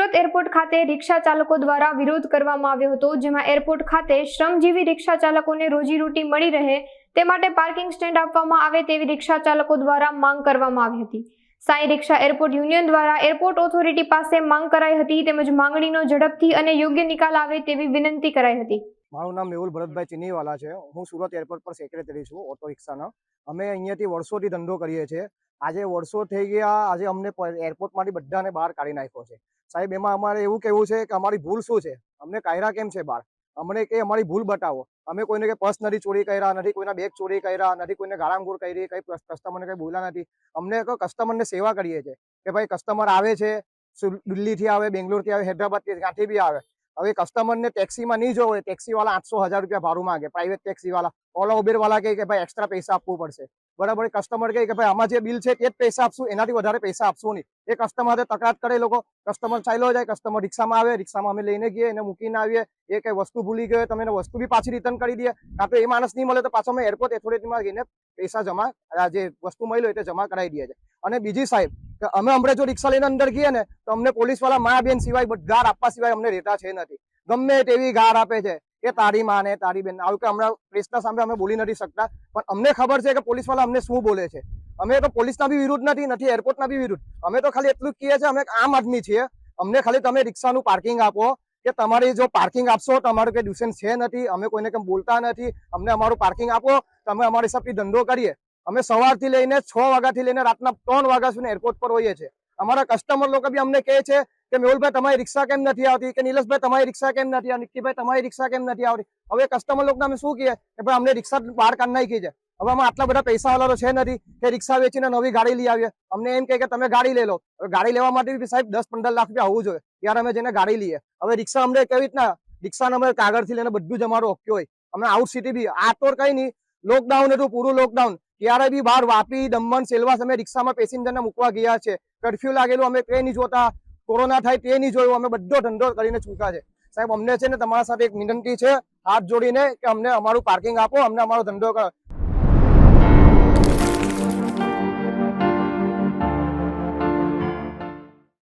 Surat airport ખાતે રિક્ષા ચાલકો દ્વારા વિરોધ કરવામાં આવ્યો હતો, જેમાં એરપોર્ટ ખાતે શ્રમજીવી રિક્ષા ચાલકોને રોજીરોટી મળી રહે તે માટે પાર્કિંગ સ્ટેન્ડ આપવામાં આવે તેવી રિક્ષા ચાલકો દ્વારા માંગ કરવામાં આવી હતી। સાઈ રિક્ષા એરપોર્ટ યુનિયન દ્વારા એરપોર્ટ ઓથોરિટી પાસે માંગ કરાઈ હતી, તેમજ માંગણીનો ઝડપથી અને યોગ્ય નિકાલ આવે તેવી વિનંતી કરાઈ હતી। મારું નામ મેહુલ ભરતભાઈ ચીનીવાલા છે। હું સુરત એરપોર્ટ પર સેક્રેટરી છું ઓટો રિક્ષાના। અમે અહીંયાથી વર્ષોથી ધંધો કરીએ છીએ। આજે વર્ષો થઈ ગયા, આજે અમને એરપોર્ટમાંથી બધાને બહાર કાઢી નાખ્યો છે। સાહેબ, એમાં અમારે એવું કહેવું છે કે અમારી ભૂલ શું છે? અમને કાયરા કેમ છે બહાર? અમને કે અમારી ભૂલ બતાવો। અમે કોઈને કે પર્સ નથી ચોરી કર્યા, નથી કોઈના બેગ ચોરી કર્યા, નથી કોઈને ગાળાંગોળ કરી, કઈ કસ્ટમરને કઈ બોલ્યા નથી। અમને કસ્ટમરને સેવા કરીએ છીએ કે ભાઈ કસ્ટમર આવે છે, દિલ્હીથી આવે, બેંગ્લોરથી આવે, હૈદરાબાદથી, ક્યાંથી બી આવે। હવે કસ્ટમરને ટેક્સીમાં નહીં જોવો, ટેક્સીવાળા 800-1000 રૂપિયા ભાડું માંગે, પ્રાઇવેટ ટેક્સીવાળા। ઓલા ઉબેરવાળા કહે કે ભાઈ એક્સ્ટ્રા પૈસા આપવું પડશે, બરાબર। કસ્ટમર કહે કે ભાઈ આમાં જે બિલ છે તે જ પૈસા આપશું, એનાથી વધારે પૈસા આપશું નહીં। એ કસ્ટમર તકરાર કરે લોકો, કસ્ટમર ચાલ્યો જાય, કસ્ટમર રિક્ષામાં આવે, રિક્ષામાં અમે લઈને ગઈએ, એને મૂકીને આવીએ, એ કઈ વસ્તુ ભૂલી ગયો તમે એને વસ્તુ બી પાછી રિટર્ન કરી દઈએ, કાં તો એ માણસ નહીં મળે તો પાછો અમે એરપોર્ટ ઓથોરિટીમાં જઈને પૈસા જમા, જે વસ્તુ મળ્યો એ જમા કરાવી દઈએ છીએ। અને બીજી સાહેબ, કે અમે હમણાં જો રિક્ષા લઈને અંદર ગઈએ ને તો અમને પોલીસવાળા મા બેન સિવાય ગાર આપવા સિવાય અમને રહેતા છે નથી। ગમે તેવી ગાર આપે છે કે તારી માં ને તારી બેન, આવું કે હમણાં પ્રેસના સામે અમે બોલી નથી શકતા, પણ અમને ખબર છે કે પોલીસવાળા અમને શું બોલે છે। અમે તો પોલીસના બી વિરુદ્ધ નથી એરપોર્ટના બી વિરુદ્ધ, અમે તો ખાલી એટલું જ કહીએ છીએ, અમે આમ આદમી છીએ। અમને ખાલી તમે રિક્ષાનું પાર્કિંગ આપો, કે તમારી જો પાર્કિંગ આપશો તો અમારું કઈ ડિસ્ટન્સ છે નથી, અમે કોઈને કેમ બોલતા નથી, અમને અમારું પાર્કિંગ આપો, તમે અમારી હિસાબથી ધંધો કરીએ। અમે સવારથી લઈને 6 વાગ્યાથી લઈને રાતના 3 વાગ્યા સુધી એરપોર્ટ પર હોઈએ છીએ। અમારા કસ્ટમર લોકો બી અમને કહે છે કે મેહુલભાઈ તમારી રિક્ષા કેમ નથી આવતી, કે નિલેશભાઈ તમારી રિક્ષા કેમ નથી આવતી, નિક્કીભાઈ તમારી રિક્ષા કેમ નથી આવતી। હવે કસ્ટમર લોકોને અમે શું કહીએ કે ભાઈ અમને રિક્ષા બહાર કાઢી નાખી છે। હવે અમે આટલા બધા પૈસાવાળા તો છે નથી કે રિક્ષા વેચીને નવી ગાડી લઈ આવીએ। અમને એમ કહે કે તમે ગાડી લઈ લો। હવે ગાડી લેવા માટે બી સાહેબ 10-15 લાખ રૂપિયા હોવું જોઈએ, ત્યારે અમે જઈને ગાડી લઈએ। હવે રિક્ષા અમને કેવી રીતના, રિક્ષાને અમે કાગળથી લઈને બધું જ અમારું ઓકે હોય। અમે આઉટ સિટી બી, આ તો કઈ નહીં, લોકડાઉન હતું, પૂરું લોકડાઉન, ત્યારે બી બહાર વાપી, દમણ, સેલવાસ અમે રિક્ષામાં પેસેન્જરને મૂકવા ગયા છે। કર્ફ્યુ લાગેલું, અમે તે નહીં જોતા, કોરોના થાય તે નહીં જોયું, અમે બધો ધંધો કરીને ચૂક્યા છે। સાહેબ, અમને છે ને તમારા સાથે એક વિનંતી છે હાથ જોડીને કે અમને અમારું પાર્કિંગ આપો, અમને અમારો ધંધો કરો।